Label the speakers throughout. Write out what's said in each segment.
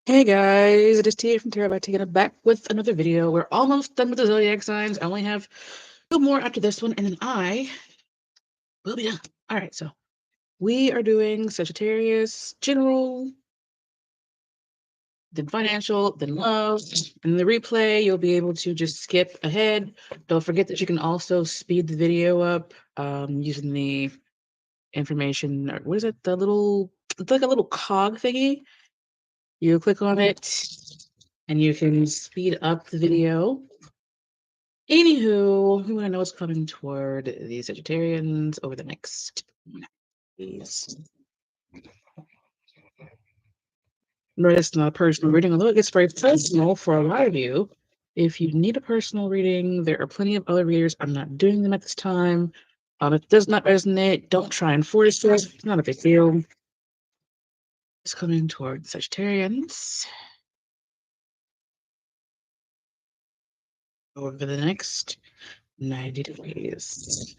Speaker 1: Hey guys, it is Tia from Tarot by Tia back with another video. We're almost done with the zodiac signs. I only have two more after this one, and then I will be done. All right, so we are doing Sagittarius, general, then financial, then love. In the replay, you'll be able to just skip ahead. Don't forget that you can also speed the video up using the information. What is it? It's like a little cog thingy. You click on it, and you can speed up the video. Anywho, we want to know what's coming toward the Sagittarians over the next days. No, it's not a personal reading, although it gets very personal for a lot of you. If you need a personal reading, there are plenty of other readers. I'm not doing them at this time. If it does not resonate, don't try and force it. It's not a big deal. It's coming toward Sagittarians over the next 90 days.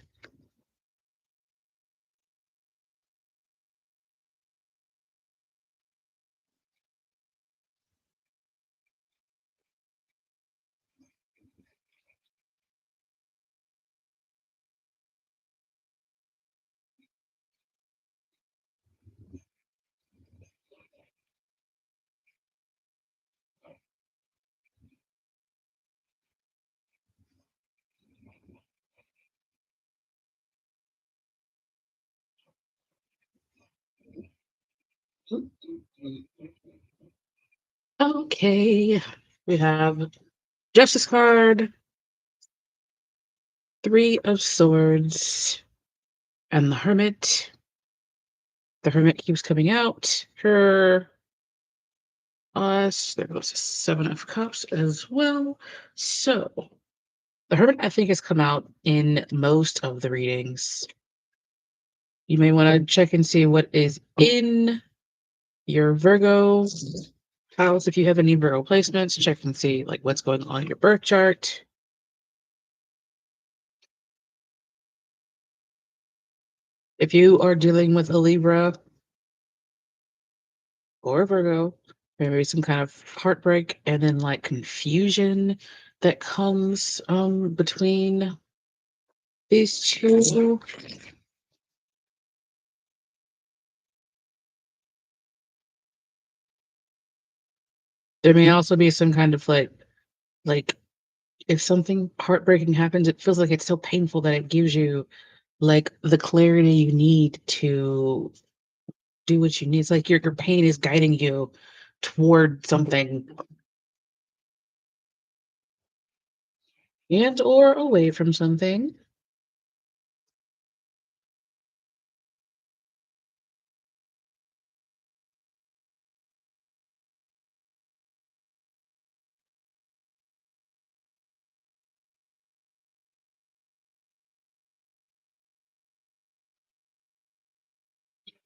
Speaker 1: Okay, we have Justice card, Three of Swords, and the Hermit. The Hermit keeps coming out. There goes the Seven of Cups as well. So, the Hermit, I think, has come out in most of the readings. You may want to check and see what is in your Virgo house. If you have any Virgo placements, check and see like what's going on in your birth chart. If you are dealing with a Libra or a Virgo, maybe some kind of heartbreak and then like confusion that comes between these two. There may also be some kind of like if something heartbreaking happens, it feels like it's so painful that it gives you like the clarity you need to do what you need. It's like your pain is guiding you toward something and or away from something.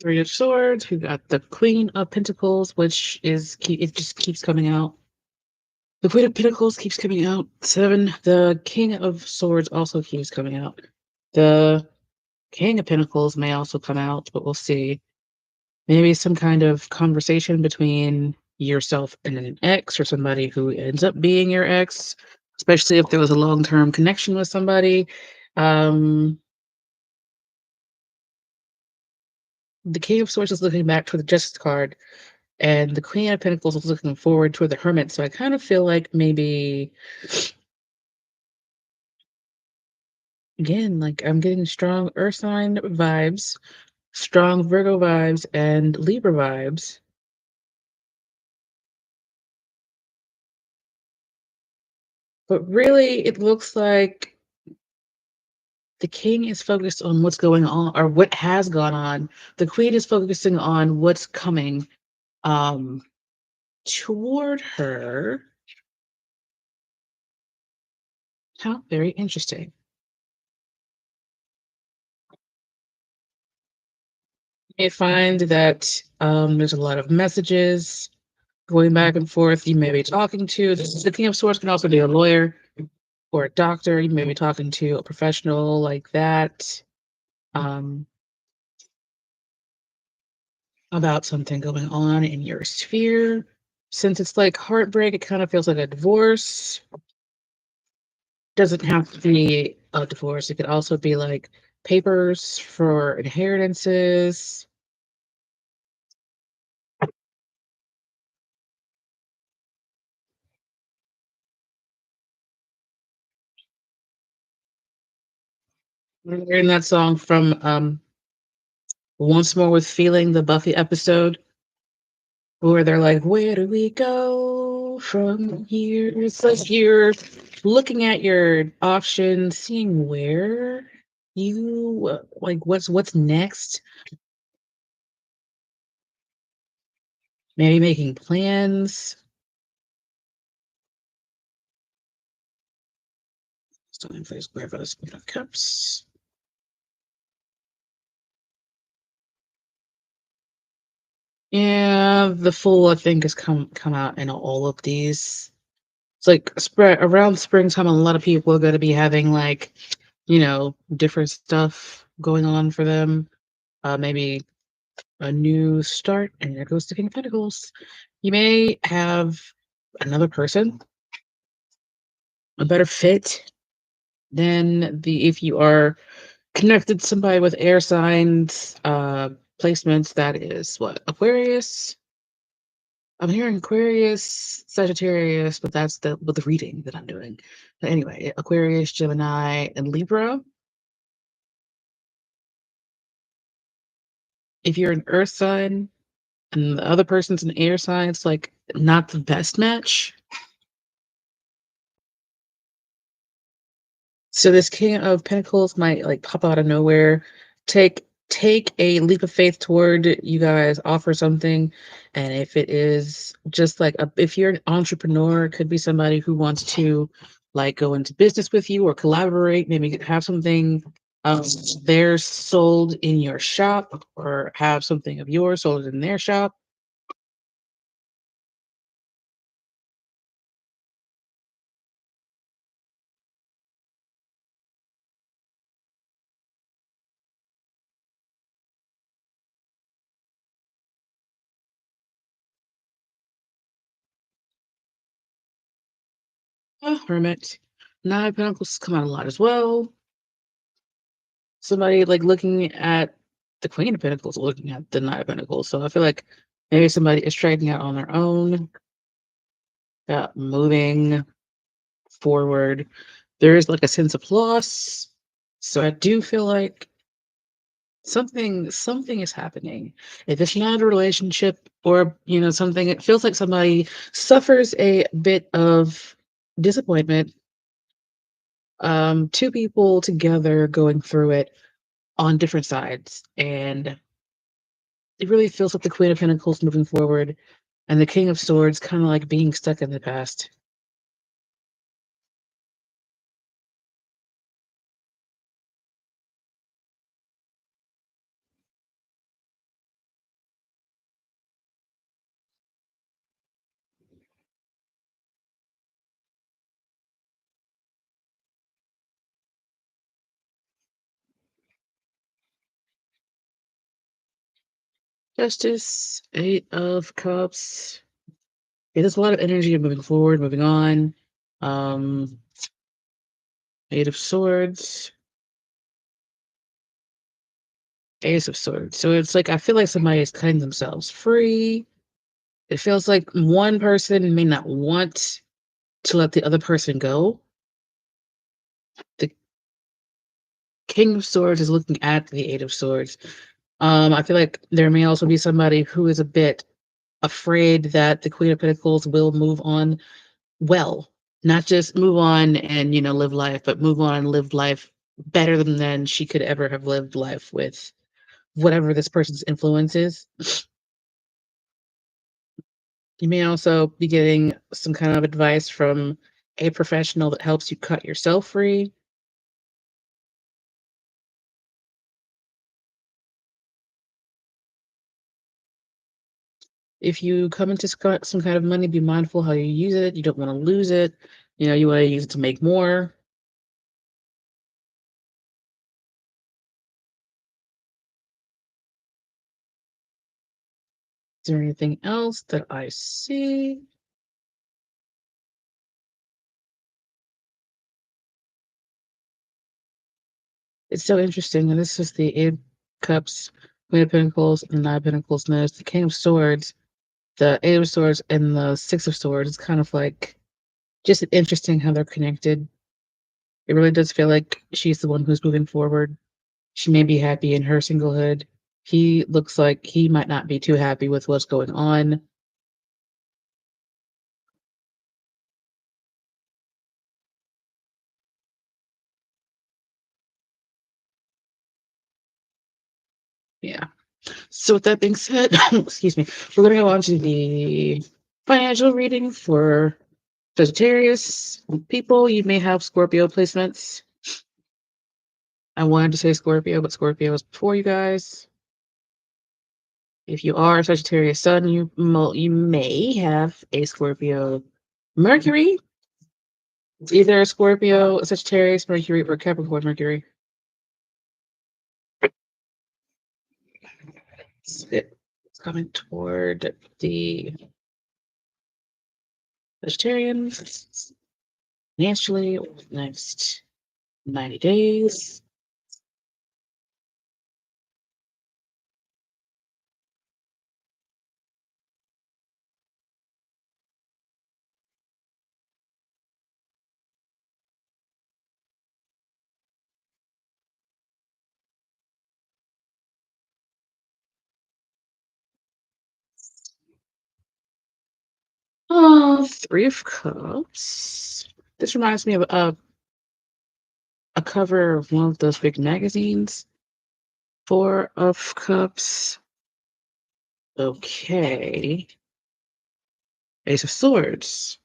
Speaker 1: Three of Swords. We got the Queen of Pentacles, which is it just keeps coming out. The Queen of Pentacles keeps coming out. Seven. The King of Swords also keeps coming out. The King of Pentacles may also come out, but we'll see. Maybe some kind of conversation between yourself and an ex or somebody who ends up being your ex, especially if there was a long-term connection with somebody. Um, the King of Swords is looking back toward the Justice card, and the Queen of Pentacles is looking forward toward the Hermit. So I kind of feel like maybe, again, like I'm getting strong Earth sign vibes, strong Virgo vibes, and Libra vibes. But really, it looks like the king is focused on what's going on or what has gone on. The queen is focusing on what's coming um, toward her. How very interesting. You find that there's a lot of messages going back and forth. You may be talking to the King of Swords can also be a lawyer or a doctor. You may be talking to a professional like that um, about something going on in your sphere. Since it's like heartbreak, it kind of feels like a divorce. Doesn't have to be a divorce. It could also be like papers for inheritances. We're hearing that song from Once More with Feeling, the Buffy episode, where they're like, "Where do we go from here?" It's like you're looking at your options, seeing where you like what's next. Maybe making plans. Starting place where the Queen of Cups. Yeah, the Fool I think has come out in all of these. It's like spread around springtime. A lot of people are going to be having like, different stuff going on for them. Maybe a new start, and there goes the King of Pentacles. You may have another person, a better fit than the if you are connected to somebody with air signs, placements. That is what Aquarius. I'm hearing Aquarius, Sagittarius, but that's the reading that I'm doing. But anyway, Aquarius, Gemini, and Libra. If you're an Earth sign and the other person's an air sign, it's like not the best match. So this King of Pentacles might like pop out of nowhere, take a leap of faith toward you guys, offer something, and if it is just like if you're an entrepreneur, it could be somebody who wants to like go into business with you or collaborate, maybe have something theirs sold in your shop or have something of yours sold in their shop. Hermit. Nine of Pentacles come out a lot as well. Somebody like looking at the Queen of Pentacles, looking at the Knight of Pentacles. So I feel like maybe somebody is striking out on their own, moving forward. There is like a sense of loss. So I do feel like something is happening. If it's not a relationship or something, it feels like somebody suffers a bit of disappointment. Two people together going through it on different sides, and it really feels like the Queen of Pentacles moving forward and the King of Swords kind of like being stuck in the past. Justice, Eight of Cups. Yeah, there's a lot of energy of moving forward, moving on. Um, Eight of Swords, Ace of Swords. So it's like I feel like somebody is cutting themselves free. It feels like one person may not want to let the other person go. The King of Swords is looking at the Eight of Swords. I feel like there may also be somebody who is a bit afraid that the Queen of Pentacles will move on well, not just move on and live life, but move on and live life better than she could ever have lived life with whatever this person's influence is. You may also be getting some kind of advice from a professional that helps you cut yourself free. If you come into some kind of money, be mindful how you use it. You don't want to lose it. You want to use it to make more. there anything else that I see? It's so interesting. And this is the Eight of Cups, Queen of Pentacles, and Nine of Pentacles. And there's the King of Swords, the Eight of Swords, and the Six of Swords. It's kind of like just interesting how they're connected. It really does feel like she's the one who's moving forward. She may be happy in her singlehood. He looks like he might not be too happy with what's going on. Yeah. So with that being said, excuse me, we're going to go on to the financial reading for Sagittarius people. You may have Scorpio placements. I wanted to say Scorpio, but Scorpio is before you guys. If you are a Sagittarius Sun, you may have a Scorpio Mercury. It's either a Scorpio, Sagittarius Mercury, or Capricorn Mercury. It's coming toward the Sagittarians financially over the next 90 days. Oh, Three of Cups. This reminds me of a cover of one of those big magazines. Four of Cups. Okay. Ace of Swords.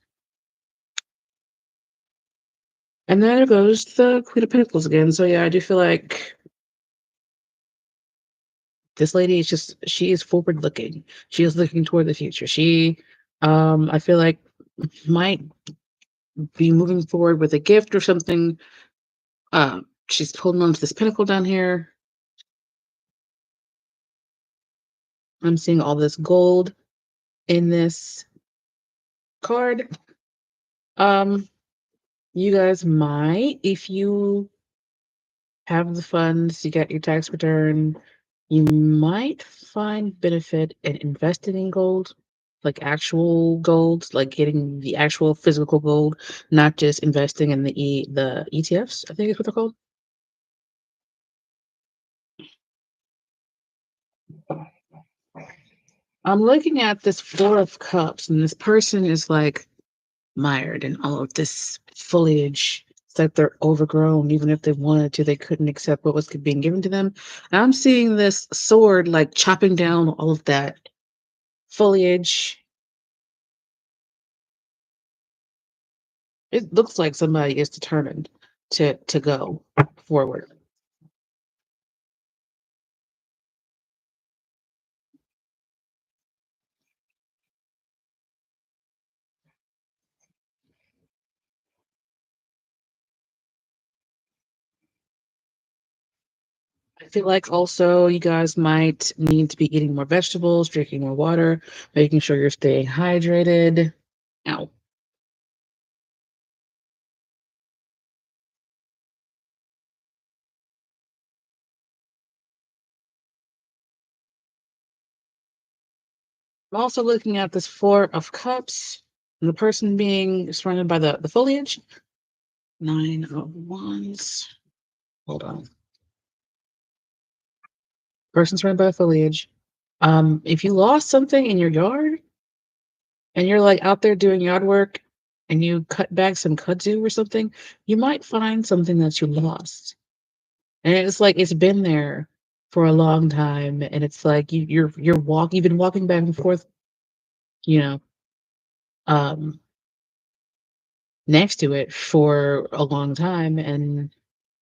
Speaker 1: And then there goes the Queen of Pentacles again. So yeah, I do feel like this lady is she is forward looking. She is looking toward the future. I feel like might be moving forward with a gift or something. She's holding on to this pentacle down here. I'm seeing all this gold in this card. You guys might, if you have the funds, you get your tax return, you might find benefit in investing in gold, like actual gold, like getting the actual physical gold, not just investing in the ETFs, I think is what they're called. I'm looking at this Four of Cups, and this person is like mired in all of this foliage. It's like they're overgrown. Even if they wanted to, they couldn't accept what was being given to them. And I'm seeing this sword like chopping down all of that foliage. It looks like somebody is determined to go forward. I feel like also you guys might need to be eating more vegetables, drinking more water, making sure you're staying hydrated. Ow. I'm also looking at this Four of Cups and the person being surrounded by the foliage. Nine of Wands. Hold on. Person surrounded by the foliage. If you lost something in your yard and you're like out there doing yard work and you cut back some kudzu or something, you might find something that you lost. And it's like it's been there for a long time, and it's like you've been walking back and forth, you know, um, next to it for a long time, and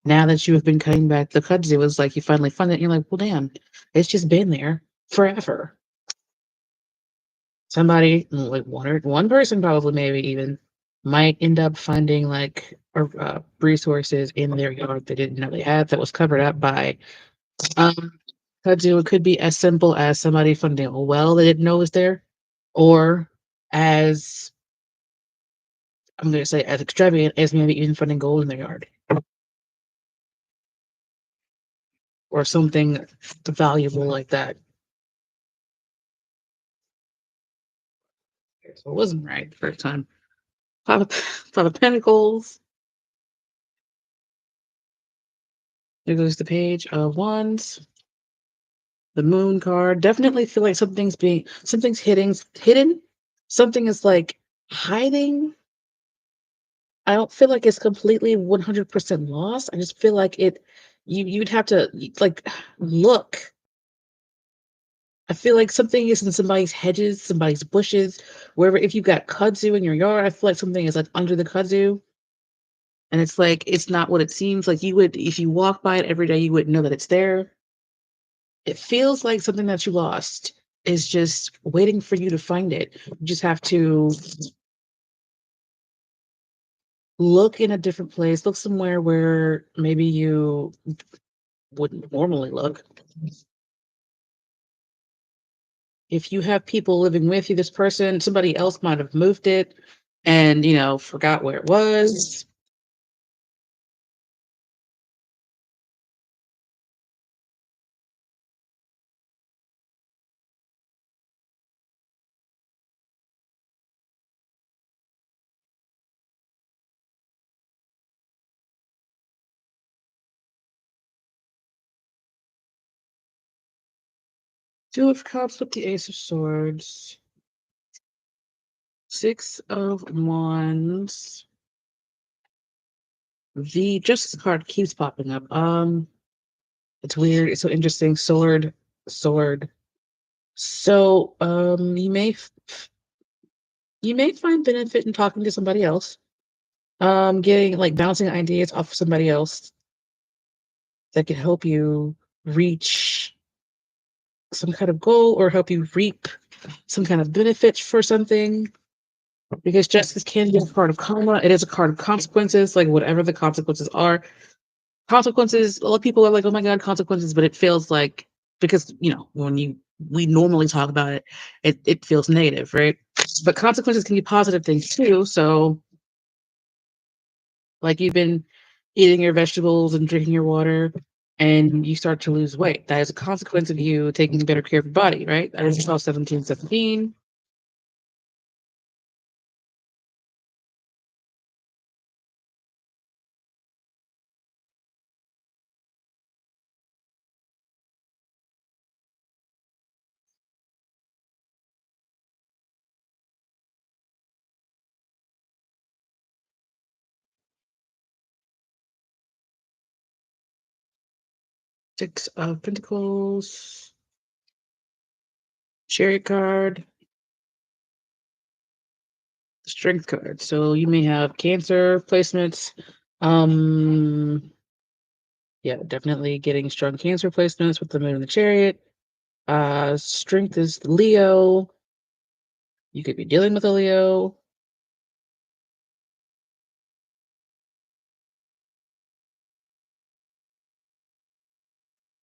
Speaker 1: now that you have been cutting back the kudzu, it's like you finally find it, and you're like, well, damn, it's just been there forever. Somebody, like one person, probably maybe even, might end up finding like resources in their yard they didn't know they had that was covered up by um Kudzu, it could be as simple as somebody funding a well they didn't know was there, or as I'm going to say as extravagant as maybe even funding gold in their yard or something valuable like that. So it wasn't right the first time. Five of Pentacles. There goes the Page of Wands. The Moon card. Definitely feel like something's hidden. Something is like hiding. I don't feel like it's completely 100% lost. I just feel like you'd have to like look. I feel like something is in somebody's hedges, somebody's bushes, wherever. If you've got kudzu in your yard, I feel like something is like under the kudzu. And it's like it's not what it seems. Like you would, if you walk by it every day, you wouldn't know that it's there. It feels like something that you lost is just waiting for you to find it. You just have to look in a different place, look somewhere where maybe you wouldn't normally look. If you have people living with you, this person, somebody else might have moved it and, forgot where it was. Two of Cups with the Ace of Swords. Six of Wands. The Justice card keeps popping up. It's weird. It's so interesting. Sword. So, you may find benefit in talking to somebody else. Getting like bouncing ideas off of somebody else that can help you reach some kind of goal or help you reap some kind of benefit for something. Because justice can be a card of karma. It is a card of consequences, like whatever the consequences are. Consequences, a lot of people are like, oh my God, consequences, but it feels like, because, we normally talk about it feels negative, right? But consequences can be positive things too. So, like you've been eating your vegetables and drinking your water and you start to lose weight. That is a consequence of you taking better care of your body, right? That is 12-17-17. Six of Pentacles, Chariot card, Strength card. So you may have Cancer placements. Yeah, definitely getting strong Cancer placements with the Moon and the Chariot. Strength is Leo. You could be dealing with a Leo.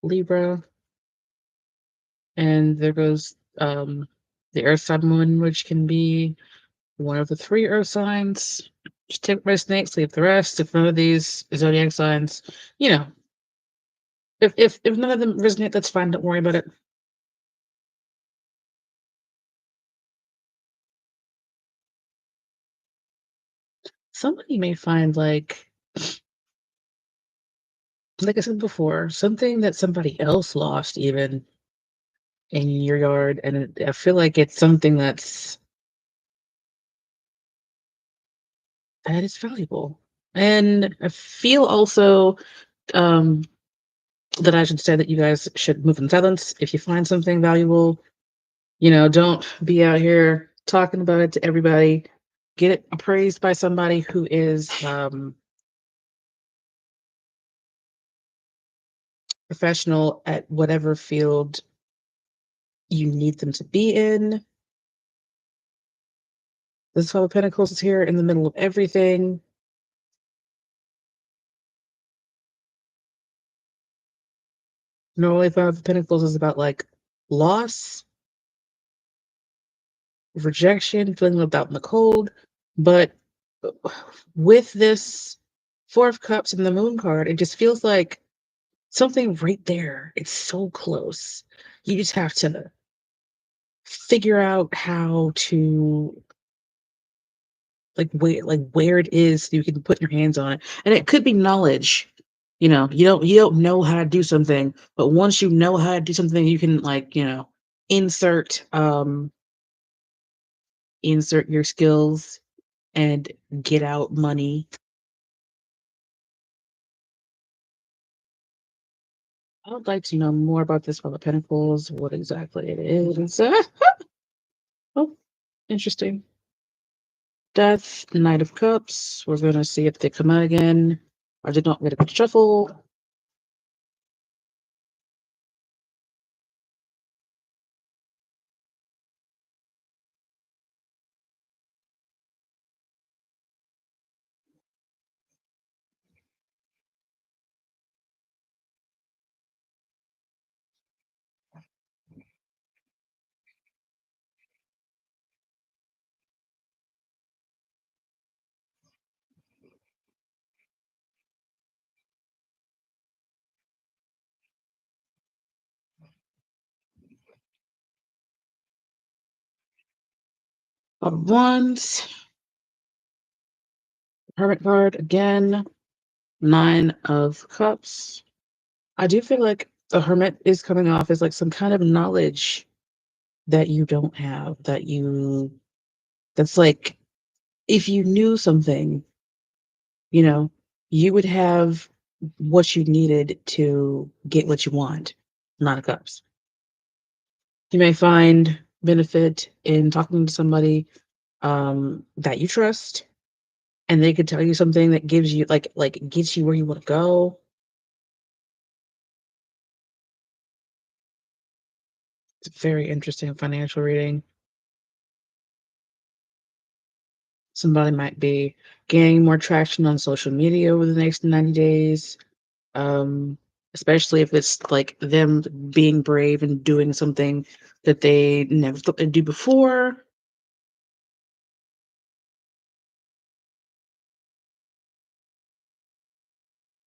Speaker 1: Libra. And there goes the Earth sign Moon, which can be one of the three Earth signs. Just take my snakes, leave the rest. If none of these zodiac signs, you know, if none of them resonate, that's fine. Don't worry about it. Somebody may find like I said before, something that somebody else lost even in your yard, and I feel like it's something that is valuable. And I feel also um that I should say that you guys should move in silence if you find something valuable. Don't be out here talking about it to everybody. Get it appraised by somebody who is professional at whatever field you need them to be in. This 12 of Pentacles is here in the middle of everything. Normally, Five of Pentacles is about like loss, rejection, feeling left out in the cold. But with this Four of Cups and the Moon card, it just feels like something right there. It's so close. You just have to figure out how to like where it is so you can put your hands on it. And it could be knowledge. You don't know how to do something, but once you know how to do something, you can insert insert your skills and get out money. I would like to know more about this Five of Pentacles, what exactly it is. Oh, interesting. Death, Knight of Cups. We're gonna see if they come out again. I did not get a good shuffle. Of Wands, Hermit card again, Nine of Cups. I do feel like the Hermit is coming off as like some kind of knowledge that you don't have, that's like if you knew something, you know, you would have what you needed to get what you want. Nine of Cups. You may find benefit in talking to somebody that you trust, and they could tell you something that gives you like gets you where you want to go. It's a very interesting financial reading. Somebody might be gaining more traction on social media over the next 90 days, um, especially if it's like them being brave and doing something that they never thought they'd do before.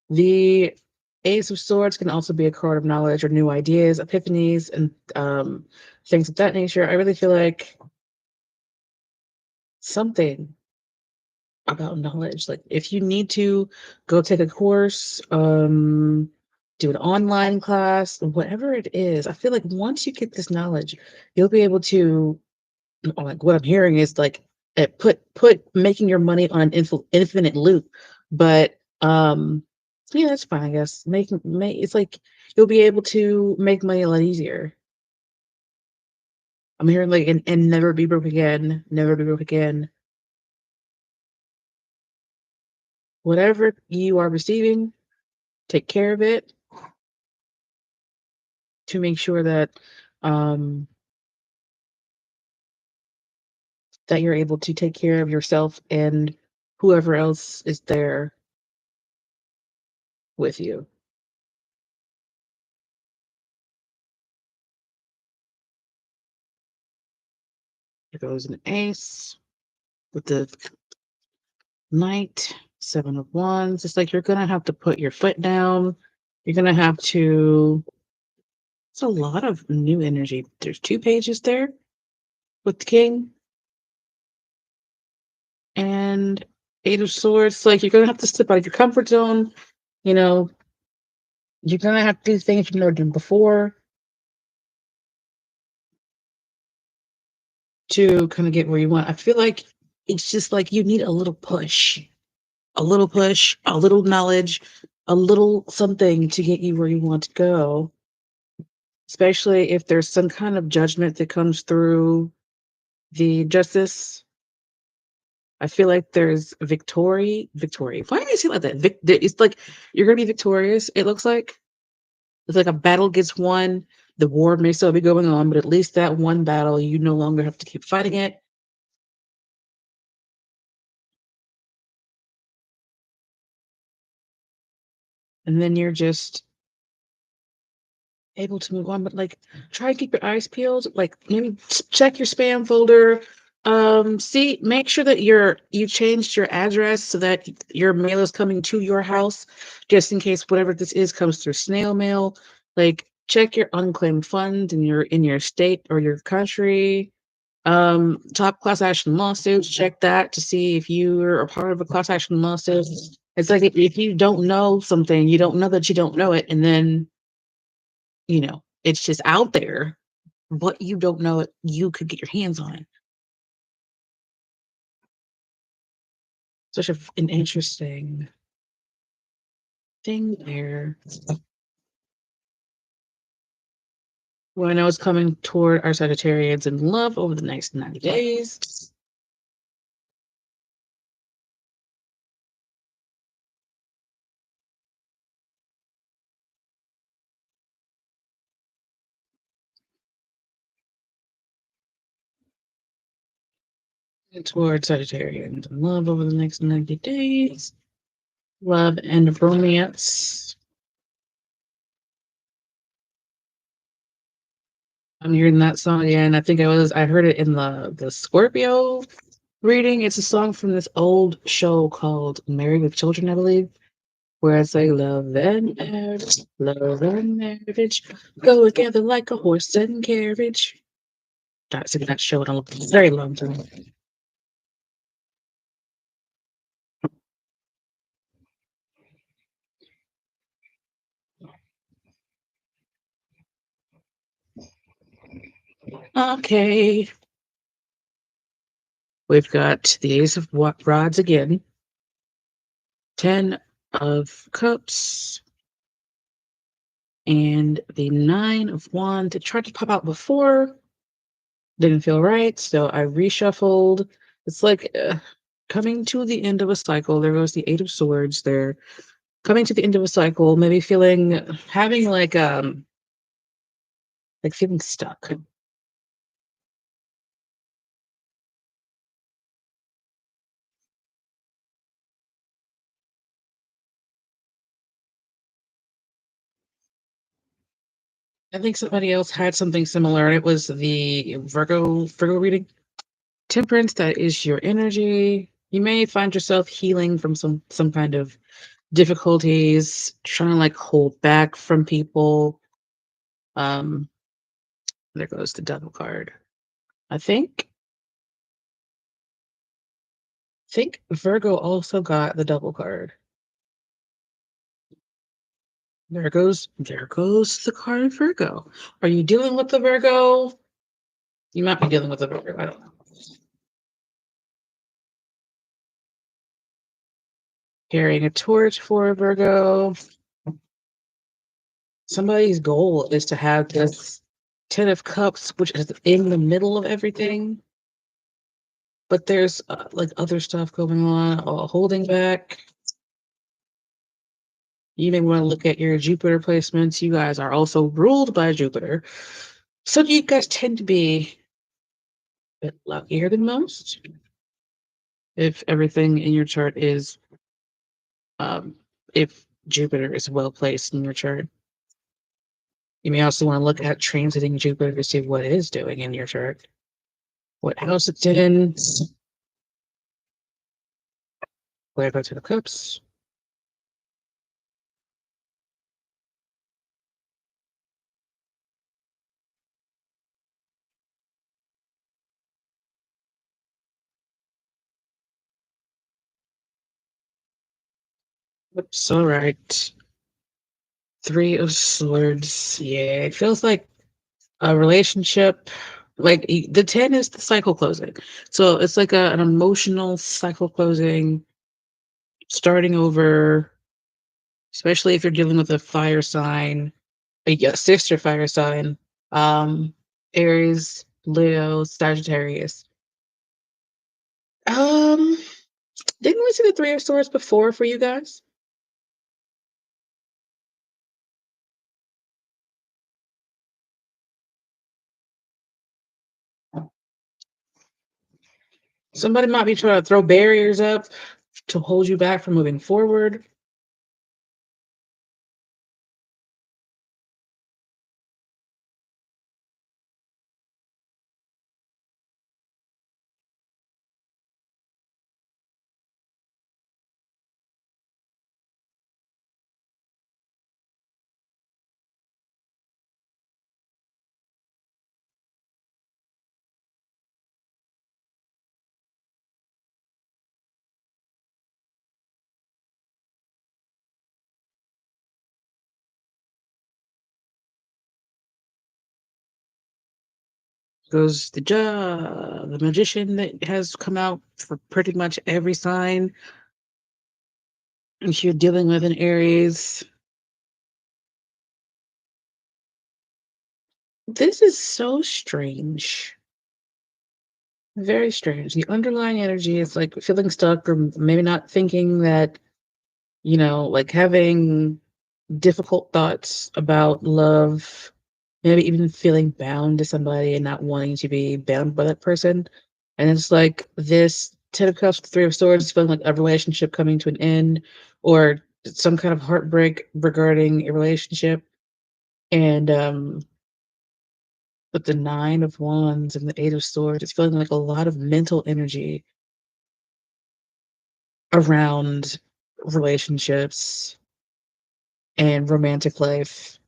Speaker 1: The Ace of Swords can also be a card of knowledge or new ideas, epiphanies, and things of that nature. I really feel like something about knowledge. Like if you need to go take a course, do an online class, whatever it is, I feel like once you get this knowledge, you'll be able to like what I'm hearing is like put making your money on an infinite loop. But yeah, that's fine, I guess. It's like you'll be able to make money a lot easier. I'm hearing like and never be broke again, never be broke again. Whatever you are receiving, take care of it to make sure um that you're able to take care of yourself and whoever else is there with you. Here goes an ace with the knight, Seven of Wands. It's like you're gonna have to put your foot down. You're gonna have to. It's a lot of new energy. There's two pages there with the king and Eight of Swords. Like you're gonna have to step out of your comfort zone. You know, you're gonna have to do things you've never done before to kind of get where you want. I feel like it's just like you need a little push, a little knowledge, a little something to get you where you want to go, especially if there's some kind of judgment that comes through the justice. I feel like there's victory. Why do you say it like that? It's like you're gonna be victorious. It looks like it's like a battle gets won. The war may still be going on, but at least that one battle, you no longer have to keep fighting it. And then you're just able to move on, but like try and keep your eyes peeled. Like maybe check your spam folder. Make sure that you changed your address so that your mail is coming to your house, just in case whatever this is comes through snail mail. Like check your unclaimed funds in your state or your country. Top class action lawsuits, check that to see if you are part of a class action lawsuit. It's like if you don't know something, you don't know that you don't know it, and then it's just out there. What you don't know it, you could get your hands on it. Such an interesting thing there. Well, I know it's coming toward our Sagittarians in love over the next 90 days. Toward Sagittarians in love over the next 90 days. Love and romance. I'm hearing that song again. I heard it in the Scorpio reading. It's a song from this old show called Married with Children, I believe, where it's like love and marriage, go together like a horse and carriage. I've seen that show in a very long time. Okay, we've got the Ace of Rods again, 10 of Cups, and the 9 of Wands. It tried to pop out before, didn't feel right, so I reshuffled. It's like coming to the end of a cycle. There goes the 8 of Swords there. Coming to the end of a cycle, maybe having like feeling stuck. I think somebody else had something similar. It was the Virgo reading. Temperance, that is your energy. You may find yourself healing from some kind of difficulties, trying to like hold back from people. Um, there goes the Devil card. I think Virgo also got the Devil card. There goes the card Virgo. Are you dealing with the Virgo? You might be dealing with the Virgo. I don't know. Carrying a torch for a Virgo. Somebody's goal is to have this 10 of Cups, which is in the middle of everything. But there's like other stuff going on, holding back. You may want to look at your Jupiter placements. You guys are also ruled by Jupiter. So you guys tend to be a bit luckier than most if everything in your chart is, um, if Jupiter is well placed in your chart. You may also want to look at transiting Jupiter to see what it is doing in your chart, what house it's in. Where go to the cups. Oops, all right. 3 of Swords. Yeah, it feels like a relationship. Like the 10 is the cycle closing. So it's like an emotional cycle closing, starting over, especially if you're dealing with a fire sign, a sister fire sign, um, Aries, Leo, Sagittarius. Um, didn't we see the 3 of Swords before for you guys? Somebody might be trying to throw barriers up to hold you back from moving forward. Goes the magician that has come out for pretty much every sign if you're dealing with an Aries. This is so strange. Very strange. The underlying energy is like feeling stuck or maybe not thinking that, like having difficult thoughts about love, maybe even feeling bound to somebody and not wanting to be bound by that person. And it's like this Ten of Cups, Three of Swords, feeling like a relationship coming to an end or some kind of heartbreak regarding a relationship. And with the Nine of Wands and the Eight of Swords, it's feeling like a lot of mental energy around relationships and romantic life.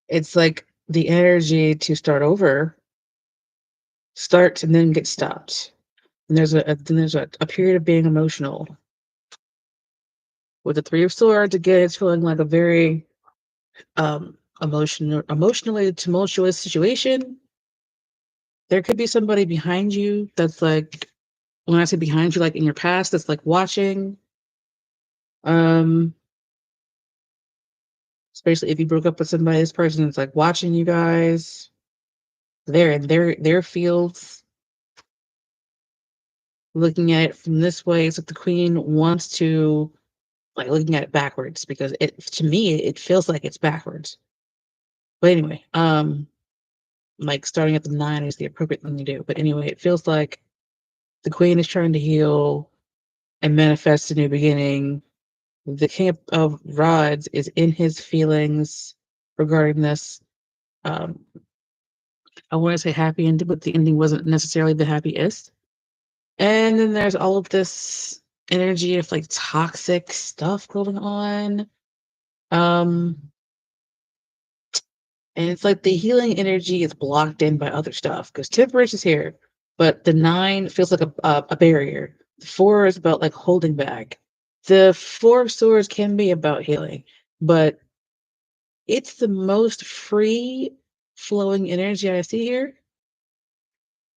Speaker 1: It's like the energy to start over starts and then gets stopped. And there's a period of being emotional. With the Three of Swords, again, it's feeling like a very emotionally tumultuous situation. There could be somebody behind you that's like, when I say behind you, like in your past, that's like watching. Um, Especially if you broke up with somebody, this person is like watching you guys. They're in their fields, looking at it from this way. It's like the queen wants to, like, looking at it backwards because to me it feels like it's backwards. But anyway, like starting at the nine is the appropriate thing to do. But anyway, it feels like the queen is trying to heal and manifest a new beginning. The king of rods is in his feelings regarding this. Um, I want to say happy ending, but the ending wasn't necessarily the happiest. And then there's all of this energy of like toxic stuff going on. Um, and it's like the healing energy is blocked in by other stuff because temperance is here, but the nine feels like a barrier. The four is about like holding back. The Four of Swords can be about healing, but it's the most free flowing energy I see here.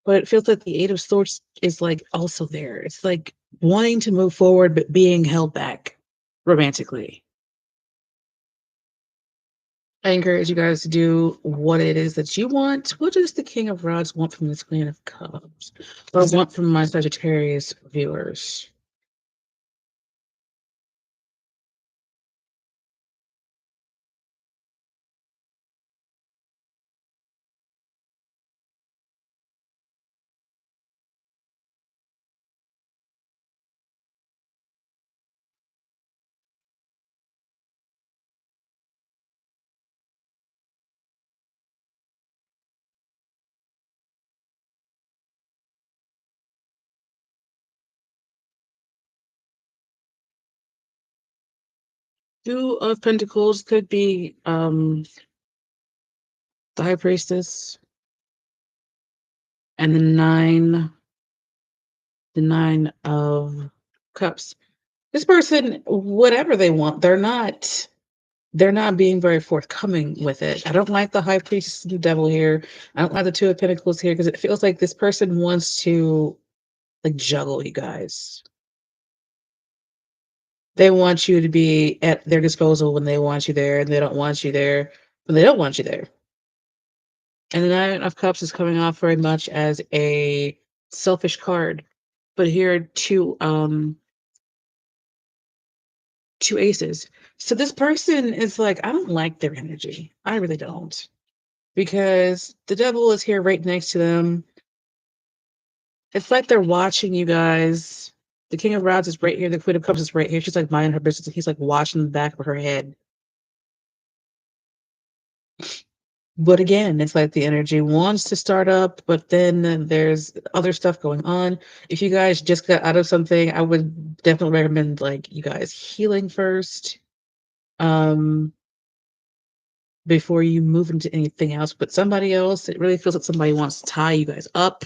Speaker 1: But it feels like the Eight of Swords is like also there. It's like wanting to move forward, but being held back romantically. I encourage you guys to do what it is that you want. What does the King of Rods want from this Queen of Cups? Or want from my Sagittarius viewers? Two of Pentacles could be the High Priestess, and the Nine of Cups. This person, whatever they want, they're not being very forthcoming with it. I don't like the High Priestess and the Devil here. I don't like the Two of Pentacles here because it feels like this person wants to like juggle you guys. They want you to be at their disposal when they want you there, and they don't want you there when they don't want you there. And the Nine of Cups is coming off very much as a selfish card. But here are two aces. So this person is like, I don't like their energy. I really don't. Because the devil is here right next to them. It's like they're watching you guys. The King of Rods is right here. The Queen of Cups is right here. She's like minding her business. And he's like watching the back of her head. But again, it's like the energy wants to start up, but then there's other stuff going on. If you guys just got out of something, I would definitely recommend like you guys healing first. Um, before you move into anything else. But somebody else, it really feels like somebody wants to tie you guys up.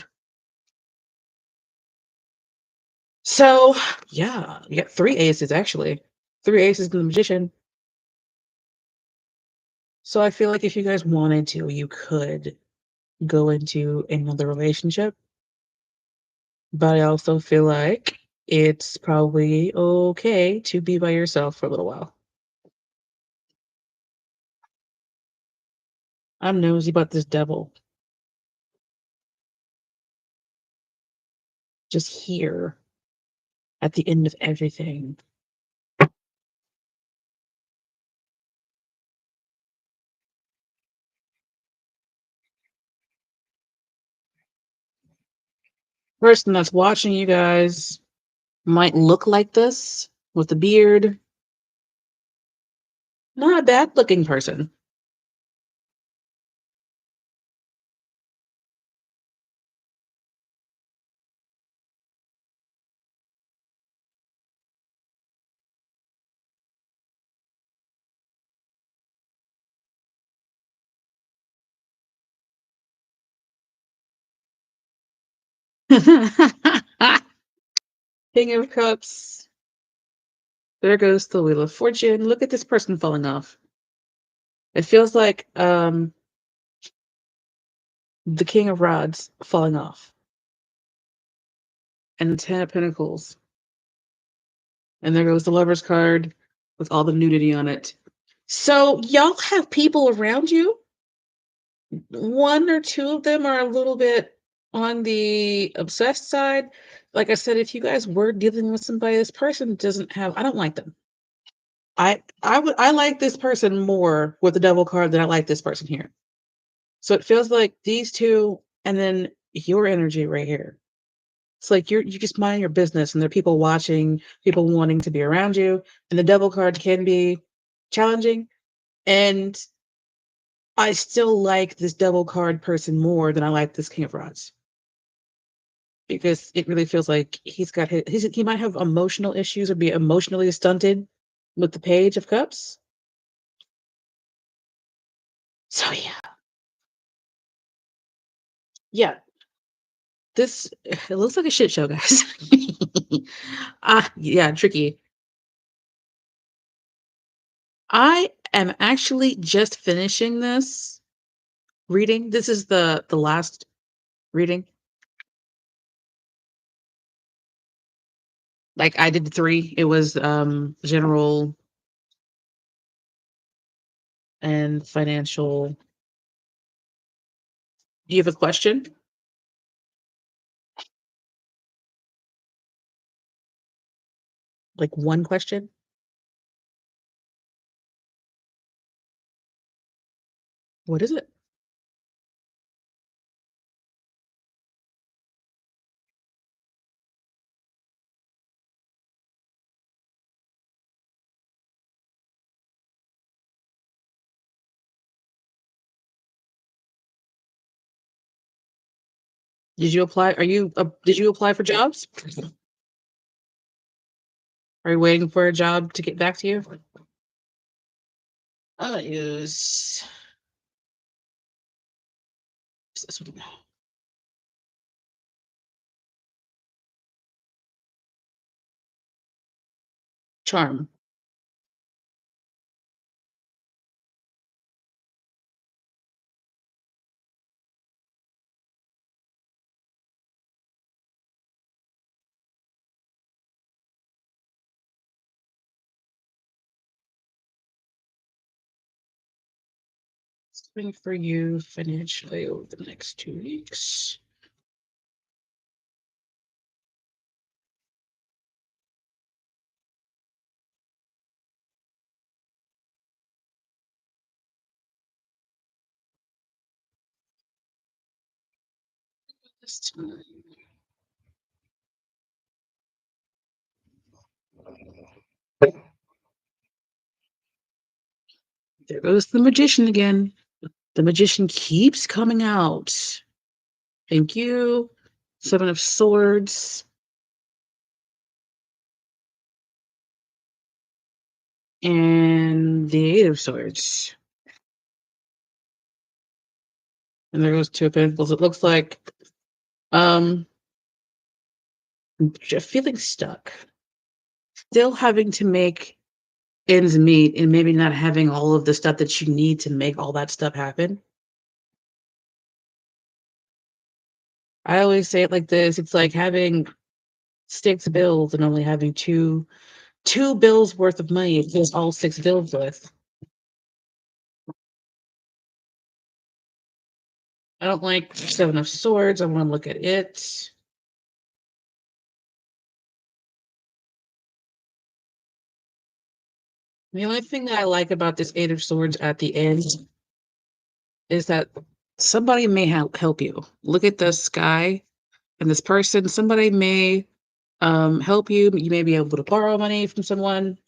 Speaker 1: So yeah, you got three aces actually. Three aces in the magician. So I feel like if you guys wanted to, you could go into another relationship. But I also feel like it's probably okay to be by yourself for a little while. I'm nosy about this devil. Just here at the end of everything. Person that's watching you guys might look like this with a beard. Not a bad looking person. King of Cups. There goes the Wheel of Fortune. Look at this person falling off. It feels like the King of Rods falling off. And the Ten of Pentacles. And there goes the Lover's card with all the nudity on it. So y'all have people around you. One or two of them are a little bit on the obsessed side. Like I said, if you guys were dealing with somebody, this person doesn't have, I don't like them. I like this person more with the devil card than I like this person here. So it feels like these two and then your energy right here. It's like you just mind your business and there are people watching, people wanting to be around you, and the devil card can be challenging. And I still like this devil card person more than I like this King of Rods. Because it really feels like he's got he might have emotional issues or be emotionally stunted with the Page of Cups. So yeah, this it looks like a shit show, guys. Yeah, tricky. I am actually just finishing this reading. This is the last reading. Like I did three. It was general and financial. Do you have a question? Like one question? What is it? Did you apply? Did you apply for jobs? Are you waiting for a job to get back to you? I'll use this one. Charm. Something for you financially over the next 2 weeks. This time. There goes the magician again. The magician keeps coming out. Thank you. Seven of Swords. And the Eight of Swords. And there goes Two of Pentacles. It looks like I'm feeling stuck. Still having to make ends meet and maybe not having all of the stuff that you need to make all that stuff happen. I always say it like this, it's like having 6 bills and only having 2 bills worth of money to fill all 6 bills with. I don't like 7 of Swords, I wanna look at it. The only thing that I like about this 8 of Swords at the end is that somebody may help you. Look at the sky and this person, somebody may, help you, you may be able to borrow money from someone.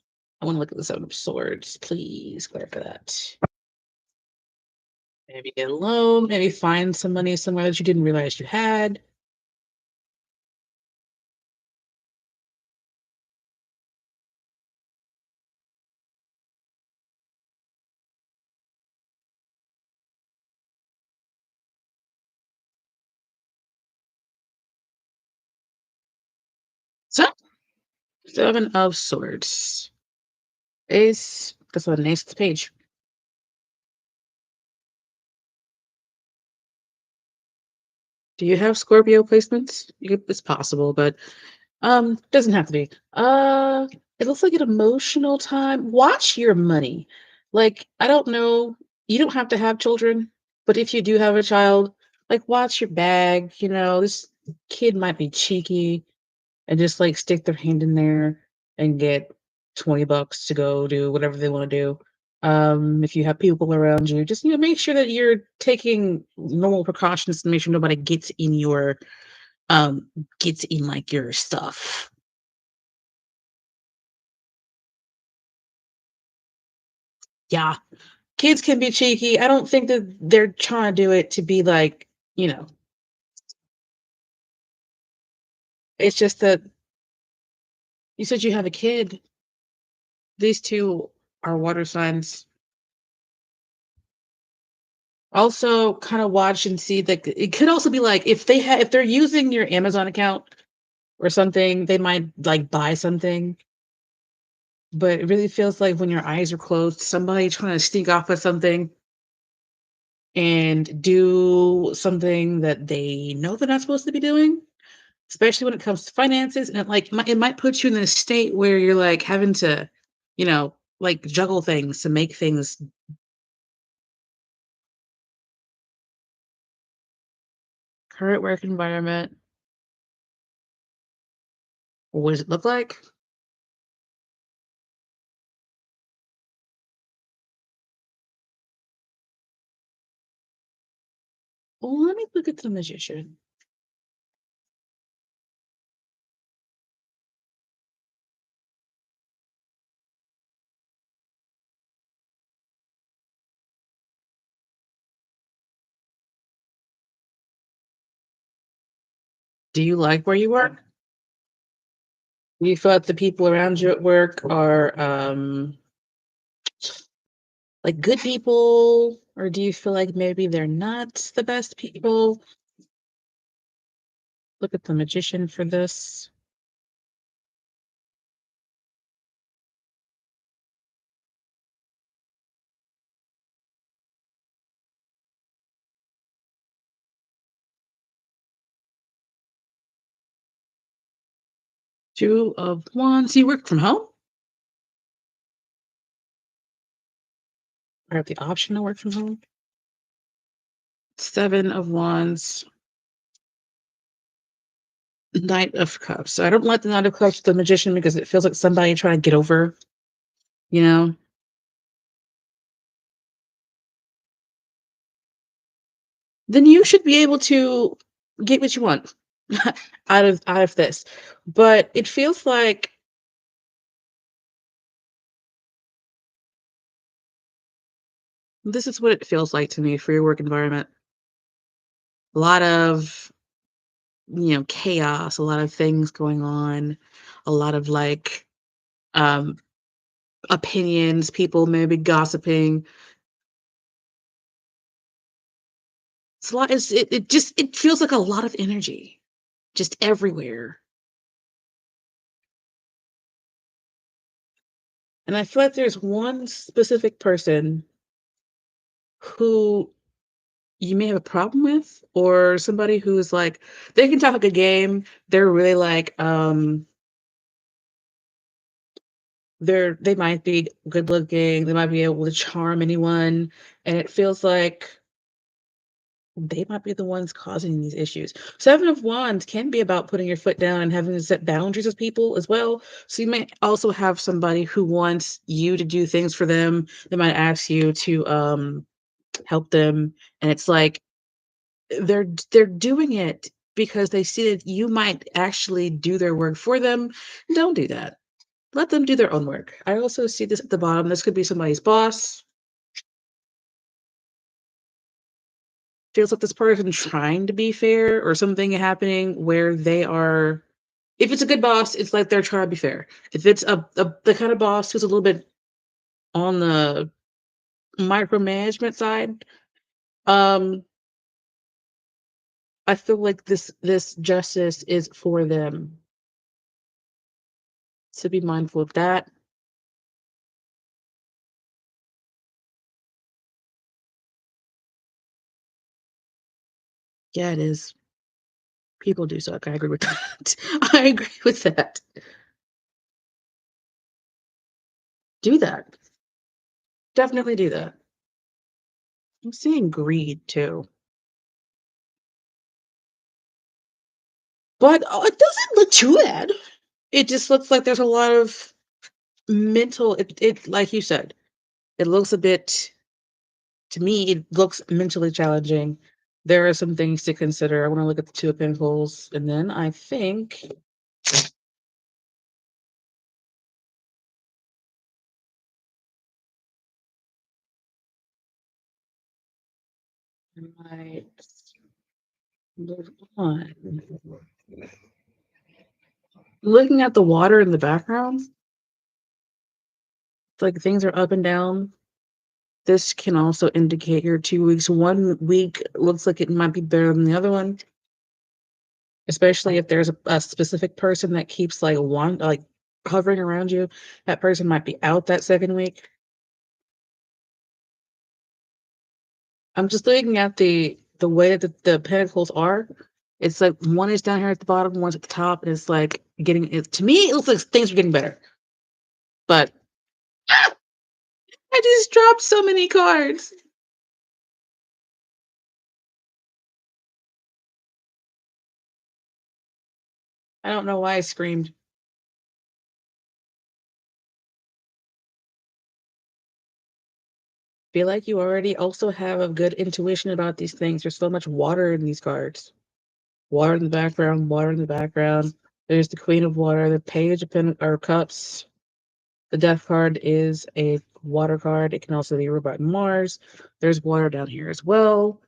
Speaker 1: I wanna look at the 7 of Swords, please clarify that. Maybe get a loan, maybe find some money somewhere that you didn't realize you had. So, 7 of Swords. Ace, that's what an ace of the page. Do you have Scorpio placements? It's possible, but doesn't have to be. It looks like an emotional time. Watch your money. Like, I don't know, you don't have to have children, but if you do have a child, like watch your bag, this kid might be cheeky and just like stick their hand in there and get $20 to go do whatever they want to do. If you have people around you, just make sure that you're taking normal precautions to make sure nobody um gets in like your stuff. Yeah, kids can be cheeky. I don't think that they're trying to do it to be like, you know, it's just that you said you have a kid. These two are water signs. Also, kind of watch and see that it could also be like if they're using your Amazon account or something, they might like buy something. But it really feels like when your eyes are closed, somebody trying to sneak off with something and do something that they know they're not supposed to be doing, especially when it comes to finances. And it might put you in a state where you're like having to, like juggle things to make things current work environment. What does it look like? Well, let me look at the magician. Do you like where you work? Do you feel like the people around you at work are like good people, or do you feel like maybe they're not the best people? Look at the magician for this. Two of Wands. You work from home? Or have the option to work from home? Seven of Wands. Knight of Cups. So I don't like the Knight of Cups with the magician because it feels like somebody trying to get over, you know? Then you should be able to get what you want out of this. But it feels like this is what it feels like to me for your work environment. A lot of, chaos, a lot of things going on, a lot of like um opinions, people maybe gossiping. It's a lot it feels like a lot of energy just everywhere. And I feel like there's one specific person who you may have a problem with, or somebody who's like, they can talk a good game. They're really like, they might be good looking, they might be able to charm anyone, and it feels like they might be the ones causing these issues. Seven of Wands can be about putting your foot down and having to set boundaries with people as well. So you may also have somebody who wants you to do things for them. They might ask you to help them, and it's like they're doing it because they see that you might actually do their work for them. Don't do that. Let them do their own work. I also see this at the bottom. This could be somebody's boss. Feels like this person trying to be fair, or something happening where they are. If it's a good boss, it's like they're trying to be fair. If it's the kind of boss who's a little bit on the micromanagement side, um, I feel like this justice is for them. So be mindful of that. Yeah, it is. People do suck. I agree with that. I agree with that. Do that. Definitely do that. I'm seeing greed too. But it doesn't look too bad. It just looks like there's a lot of mental, it like you said, it looks a bit, to me, it looks mentally challenging. There are some things to consider. I want to look at the Two of Pentacles, and then I think I might move on. Looking at the water in the background, it's like things are up and down. This can also indicate your 2 weeks. 1 week looks like it might be better than the other one, especially if there's a specific person that keeps like hovering around you. That person might be out that second week. I'm just looking at the way that the pentacles are. It's like one is down here at the bottom, one's at the top, and it's like getting it to me, it looks like things are getting better. But I just dropped so many cards. I don't know why I screamed. Feel like you already also have a good intuition about these things. There's so much water in these cards. Water in the background, water in the background. There's the Queen of Water, the Page of Cups. The Death card is a water card. It can also be ruled by Mars. There's water down here as well.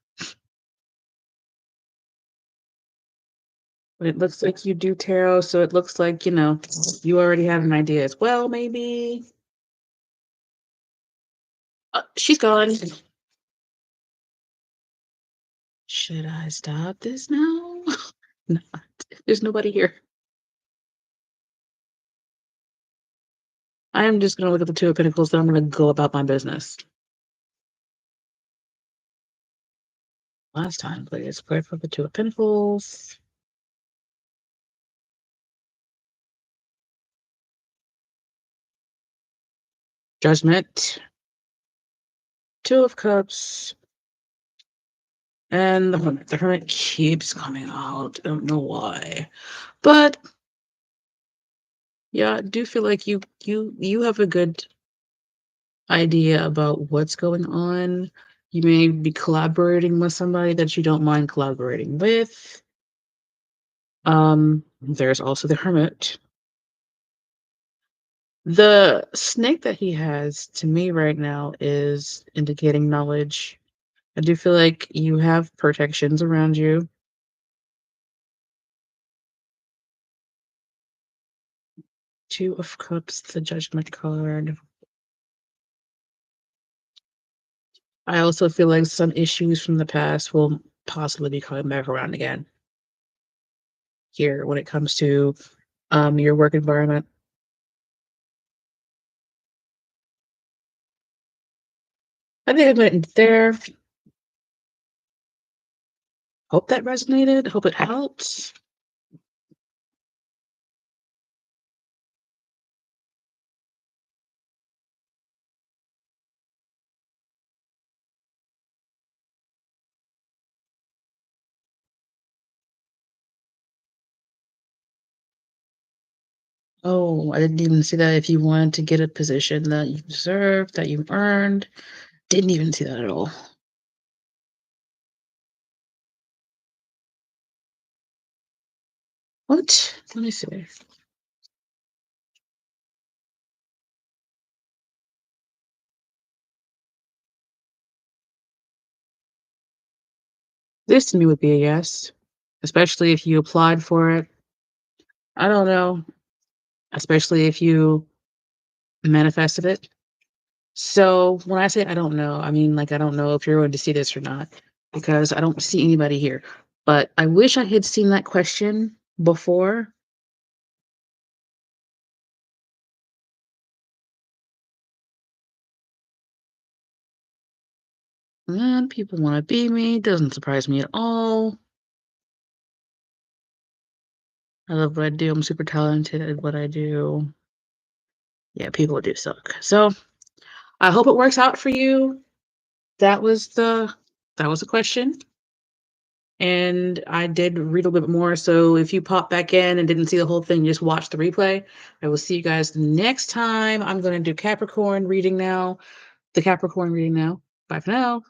Speaker 1: But it looks like you do tarot, so it looks like, you already have an idea as well, maybe. She's gone. Should I stop this now? Not. There's nobody here. I am just going to look at the Two of Pentacles, then I'm going to go about my business. Last time, please. Clear for the Two of Pentacles. Judgment. Two of Cups. And the Hermit. The Hermit keeps coming out. I don't know why. But yeah, I do feel like you have a good idea about what's going on. You may be collaborating with somebody that you don't mind collaborating with. There's also the Hermit. The snake that he has to me right now is indicating knowledge. I do feel like you have protections around you. Two of Cups, the Judgment card. I also feel like some issues from the past will possibly be coming back around again here when it comes to your work environment. I think I went there. Hope that resonated. Hope it helps. Oh, I didn't even see that if you wanted to get a position that you deserved, that you earned. Didn't even see that at all. What? Let me see. This to me would be a yes, especially if you applied for it. I don't know, especially if you manifested it. So when I say I don't know, I mean like I don't know if you're going to see this or not because I don't see anybody here. But I wish I had seen that question before. Man, people want to be me. Doesn't surprise me at all. I love what I do. I'm super talented at what I do. Yeah, people do suck. So I hope it works out for you. That was the that was the question. And I did read a little bit more. So if you pop back in and didn't see the whole thing, just watch the replay. I will see you guys next time. I'm going to do Capricorn reading now. The Capricorn reading now. Bye for now.